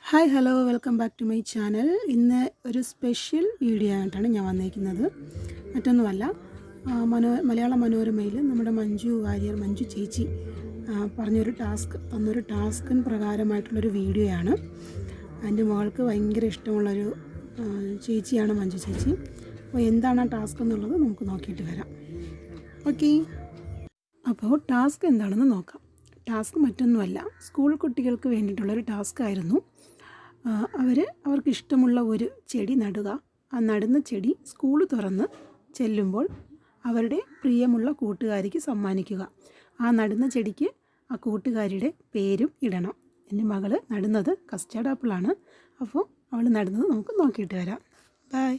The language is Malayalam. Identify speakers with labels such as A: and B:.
A: Hi hello welcome back to my channel. ഇന്ന് ഒരു സ്പെഷ്യൽ വീഡിയോ ആയിട്ടാണ് ഞാൻ വന്നിരിക്കുന്നത്. മറ്റൊന്നുമല്ല, മലയാള മനോരമയിൽ നമ്മുടെ മഞ്ജു ചേച്ചി തന്നൊരു ടാസ്കിന് പ്രകാരമായിട്ടുള്ളൊരു വീഡിയോയാണ്. എൻ്റെ മകൾക്ക് ഭയങ്കര ഇഷ്ടമുള്ളൊരു ചേച്ചിയാണ് മഞ്ജു ചേച്ചി. അപ്പോൾ എന്താണ് ആ ടാസ്ക് എന്നുള്ളത് നമുക്ക് നോക്കിയിട്ട് വരാം. ഓക്കെ, അപ്പോൾ ടാസ്ക് എന്താണെന്ന് നോക്കാം. ടാസ്ക് മറ്റൊന്നുമല്ല, സ്കൂൾ കുട്ടികൾക്ക് വേണ്ടിയിട്ടുള്ളൊരു ടാസ്ക് ആയിരുന്നു. അവർക്ക് ഇഷ്ടമുള്ള ഒരു ചെടി നടുക. ആ നടുന്ന ചെടി സ്കൂൾ തുറന്ന് ചെല്ലുമ്പോൾ അവരുടെ പ്രിയമുള്ള കൂട്ടുകാരിക്ക് സമ്മാനിക്കുക. ആ നടുന്ന ചെടിക്ക് ആ കൂട്ടുകാരിയുടെ പേരും ഇടണം. എൻ്റെ മകൾ നടുന്നത് കസ്റ്റാർഡ് ആപ്പിളാണ്. അപ്പോൾ അവൾ നടുന്നത് നമുക്ക് നോക്കിയിട്ട് വരാം. ബൈ.